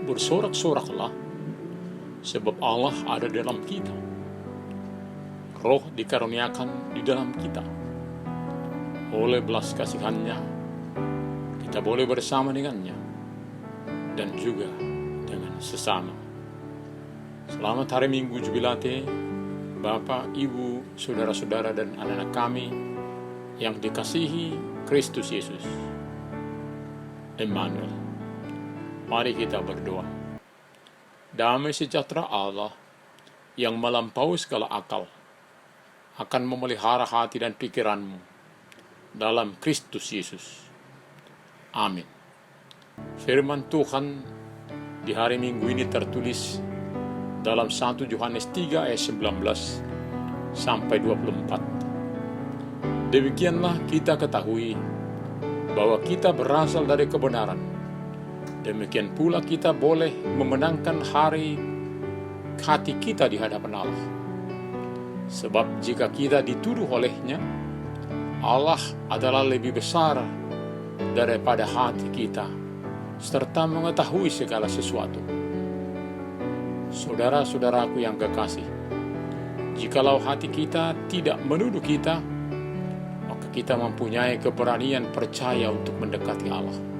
Bersorak-soraklah, sebab Allah ada dalam kita. Roh dikaruniakan di dalam kita. Oleh belas kasihan-Nya, kita boleh bersama dengannya dan juga dengan sesama. Selamat hari Minggu Jubilate, Bapak, Ibu, saudara-saudara dan anak-anak kami yang dikasihi Kristus Yesus. Emmanuel. Mari kita berdoa. Damai sejahtera Allah yang melampaui segala akal akan memelihara hati dan pikiranmu dalam Kristus Yesus. Amin. Firman Tuhan di hari Minggu ini tertulis dalam 1 Yohanes 3 ayat 19 sampai 24. Demikianlah kita ketahui bahwa kita berasal dari kebenaran. Demikian pula kita boleh memenangkan hati kita di hadapan Allah. Sebab jika kita dituduh oleh-Nya, Allah adalah lebih besar daripada hati kita, serta mengetahui segala sesuatu. Saudara-saudaraku yang kekasih, jikalau hati kita tidak menuduh kita, maka kita mempunyai keberanian percaya untuk mendekati Allah.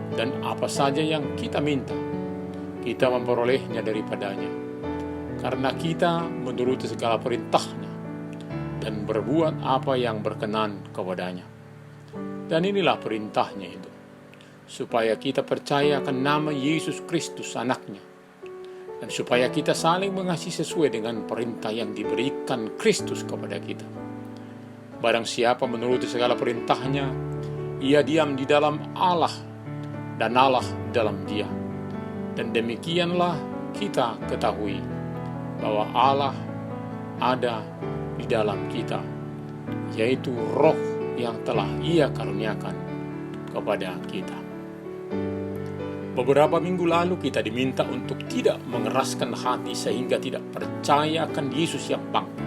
Dan apa saja yang kita minta, kita memperolehnya daripadanya, karena kita menuruti segala perintah-Nya dan berbuat apa yang berkenan kepadanya. Dan inilah perintah-Nya itu, supaya kita percaya akan nama Yesus Kristus Anak-Nya, dan supaya kita saling mengasihi sesuai dengan perintah yang diberikan Kristus kepada kita. Barang siapa menuruti segala perintah-Nya, ia diam di dalam Allah dan Allah dalam dia. Dan demikianlah kita ketahui bahwa Allah ada di dalam kita, yaitu Roh yang telah Ia karuniakan kepada kita. Beberapa minggu lalu kita diminta untuk tidak mengeraskan hati sehingga tidak percaya akan Yesus yang bangkit.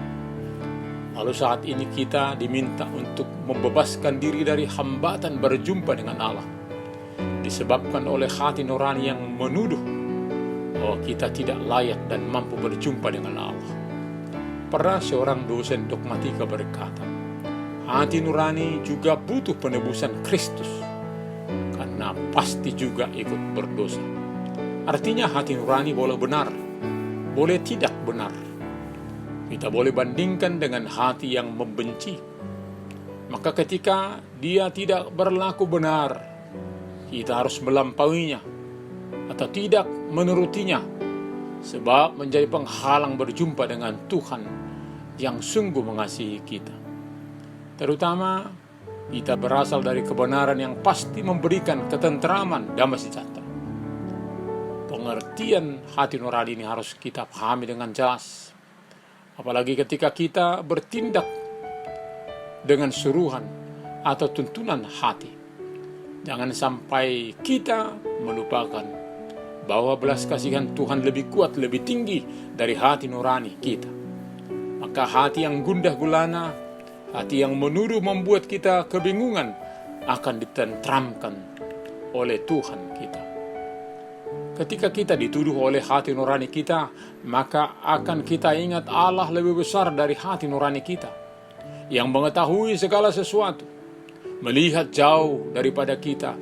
Lalu saat ini kita diminta untuk membebaskan diri dari hambatan berjumpa dengan Allah, disebabkan oleh hati nurani yang menuduh bahwa kita tidak layak dan mampu berjumpa dengan Allah. Pernah seorang dosen dogmatika berkata, hati nurani juga butuh penebusan Kristus, karena pasti juga ikut berdosa. Artinya hati nurani boleh benar, boleh tidak benar. Kita boleh bandingkan dengan hati yang membenci. Maka ketika dia tidak berlaku benar, kita harus melampauinya atau tidak menurutinya, sebab menjadi penghalang berjumpa dengan Tuhan yang sungguh mengasihi kita. Terutama kita berasal dari kebenaran yang pasti memberikan ketentraman, damai sejahtera. Pengertian hati nurani ini harus kita pahami dengan jelas, apalagi ketika kita bertindak dengan suruhan atau tuntunan hati. Jangan sampai kita melupakan bahwa belas kasihan Tuhan lebih kuat, lebih tinggi dari hati nurani kita. Maka hati yang gundah gulana, hati yang menuduh membuat kita kebingungan, akan ditentramkan oleh Tuhan kita. Ketika kita dituduh oleh hati nurani kita, maka akan kita ingat Allah lebih besar dari hati nurani kita, yang mengetahui segala sesuatu, melihat jauh daripada kita,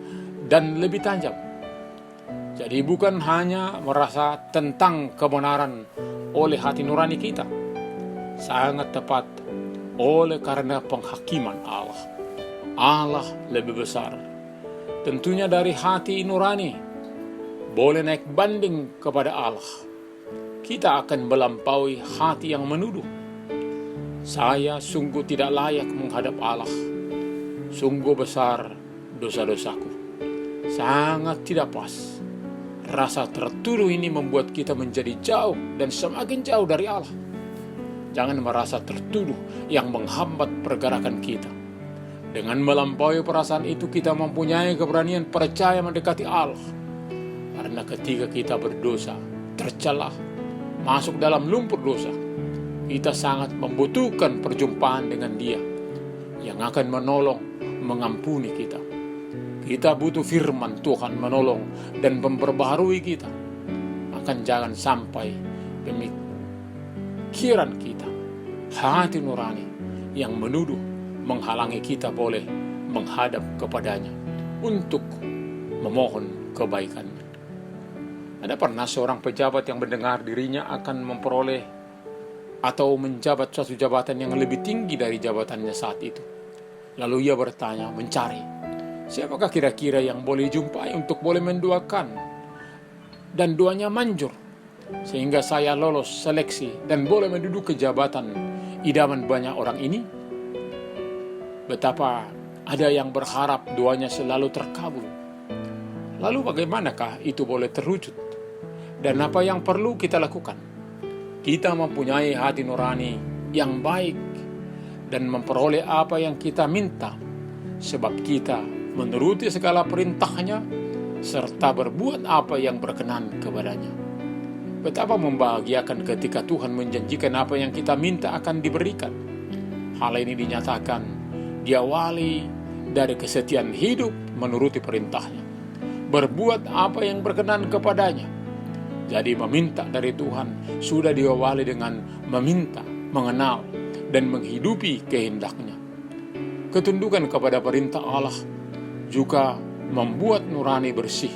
dan lebih tajam. Jadi bukan hanya merasa tentang kebenaran oleh hati nurani kita, sangat tepat oleh karena penghakiman Allah. Allah lebih besar. Tentunya dari hati nurani boleh naik banding kepada Allah. Kita akan melampaui hati yang menuduh. Saya sungguh tidak layak menghadap Allah. Sungguh besar dosa-dosaku. Sangat tidak pas. Rasa tertuduh ini membuat kita menjadi jauh dan semakin jauh dari Allah. Jangan merasa tertuduh yang menghambat pergerakan kita. Dengan melampaui perasaan itu, kita mempunyai keberanian percaya mendekati Allah. Karena ketika kita berdosa, tercelah, masuk dalam lumpur dosa, kita sangat membutuhkan perjumpaan dengan Dia yang akan menolong, mengampuni kita. Kita butuh firman Tuhan menolong dan memperbaharui kita. Akan jangan sampai pemikiran kita, hati nurani yang menuduh, menghalangi kita boleh menghadap kepadanya untuk memohon kebaikannya. Ada pernah seorang pejabat yang mendengar dirinya akan memperoleh atau menjabat suatu jabatan yang lebih tinggi dari jabatannya saat itu. Lalu ia bertanya, mencari, siapakah kira-kira yang boleh jumpai untuk boleh mendoakan dan doanya manjur sehingga saya lolos seleksi dan boleh menduduki jabatan idaman banyak orang ini? Betapa ada yang berharap doanya selalu terkabul. Lalu bagaimanakah itu boleh terwujud? Dan apa yang perlu kita lakukan? Kita mempunyai hati nurani yang baik dan memperoleh apa yang kita minta, sebab kita menuruti segala perintahnya serta berbuat apa yang berkenan kepadanya. Betapa membahagiakan ketika Tuhan menjanjikan apa yang kita minta akan diberikan. Hal ini dinyatakan diawali dari kesetiaan hidup menuruti perintahnya, berbuat apa yang berkenan kepadanya. Jadi meminta dari Tuhan sudah diawali dengan meminta, mengenal, dan menghidupi kehendaknya. Ketundukan kepada perintah Allah juga membuat nurani bersih,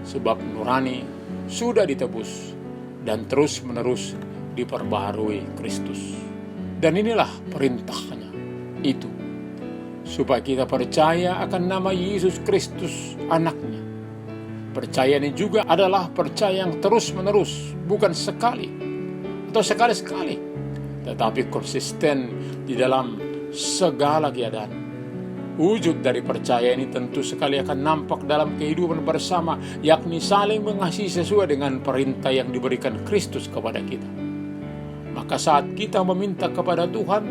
sebab nurani sudah ditebus dan terus-menerus diperbaharui Kristus. Dan inilah perintahnya itu, supaya kita percaya akan nama Yesus Kristus anaknya. Percaya ini juga adalah percaya yang terus-menerus, bukan sekali atau sekali-sekali, tetapi konsisten di dalam segala keadaan. Wujud dari percaya ini tentu sekali akan nampak dalam kehidupan bersama, yakni saling mengasihi sesuai dengan perintah yang diberikan Kristus kepada kita. Maka saat kita meminta kepada Tuhan,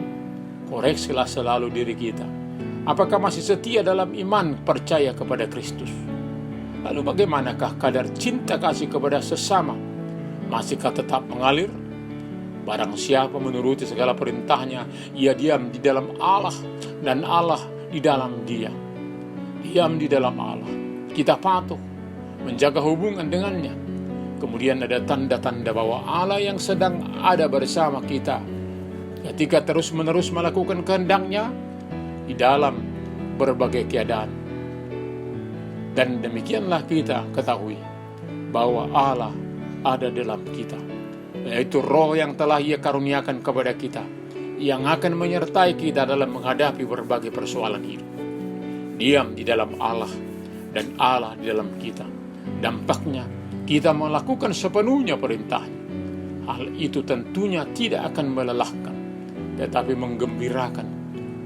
koreksilah selalu diri kita. Apakah masih setia dalam iman percaya kepada Kristus? Lalu bagaimanakah kadar cinta kasih kepada sesama? Masihkah tetap mengalir? Barang siapa menuruti segala perintahnya, ia diam di dalam Allah dan Allah di dalam dia. Diam di dalam Allah. Kita patuh menjaga hubungan dengannya. Kemudian ada tanda-tanda bahwa Allah yang sedang ada bersama kita ketika terus-menerus melakukan kehendaknya di dalam berbagai keadaan. Dan demikianlah kita ketahui bahwa Allah ada dalam kita, yaitu Roh yang telah Ia karuniakan kepada kita, yang akan menyertai kita dalam menghadapi berbagai persoalan hidup. Diam di dalam Allah dan Allah di dalam kita. Dampaknya kita melakukan sepenuhnya perintahnya. Hal itu tentunya tidak akan melelahkan, tetapi menggembirakan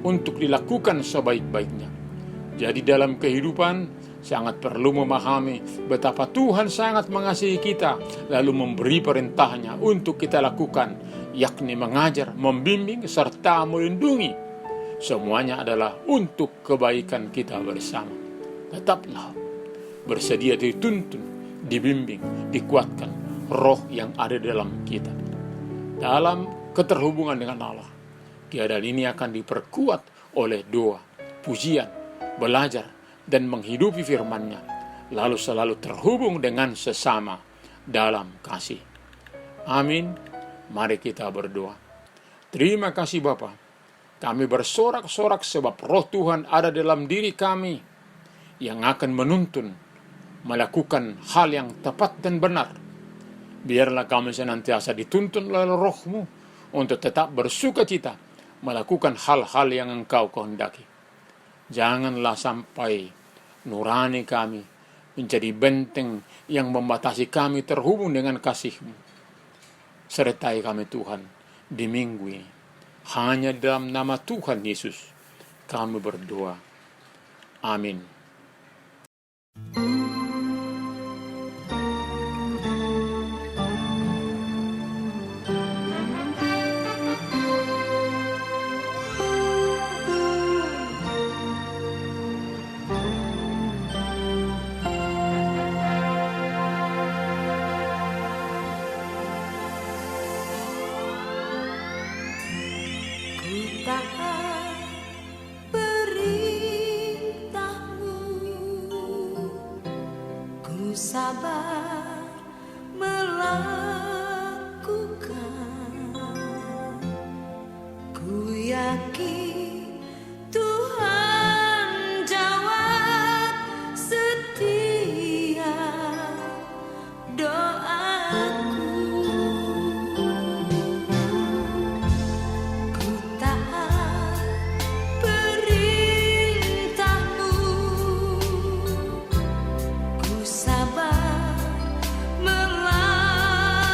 untuk dilakukan sebaik-baiknya. Jadi dalam kehidupan sangat perlu memahami betapa Tuhan sangat mengasihi kita, lalu memberi perintahnya untuk kita lakukan, yakni mengajar, membimbing, serta melindungi. Semuanya adalah untuk kebaikan kita bersama. Tetaplah bersedia dituntun, dibimbing, dikuatkan Roh yang ada dalam kita. Dalam keterhubungan dengan Allah, keadaan ini akan diperkuat oleh doa, pujian, belajar, dan menghidupi firman-Nya, lalu selalu terhubung dengan sesama dalam kasih. Amin. Mari kita berdoa. Terima kasih Bapa. Kami bersorak-sorak sebab Roh Tuhan ada dalam diri kami yang akan menuntun melakukan hal yang tepat dan benar. Biarlah kami senantiasa dituntun oleh Roh-Mu untuk tetap bersukacita melakukan hal-hal yang Engkau kehendaki. Janganlah sampai nurani kami menjadi benteng yang membatasi kami terhubung dengan kasih-Mu. Sertai kami Tuhan di minggu ini. Hanya dalam nama Tuhan Yesus kami berdoa. Amin. Taat perintah-Mu, sabar melakukan. Ku yakin Tuhan jawab setiap doaku. Ku taat perintah-Mu, ku sabar melakukan.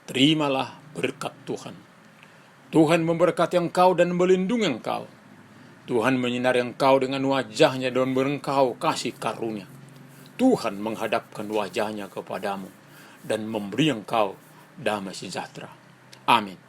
terimalah berkat Tuhan. Tuhan memberkati engkau dan melindungi engkau. Tuhan menyinari engkau dengan wajahnya dan berengkau kasih karunia. Tuhan menghadapkan wajahnya kepadamu dan memberi engkau damai sejahtera. Amin.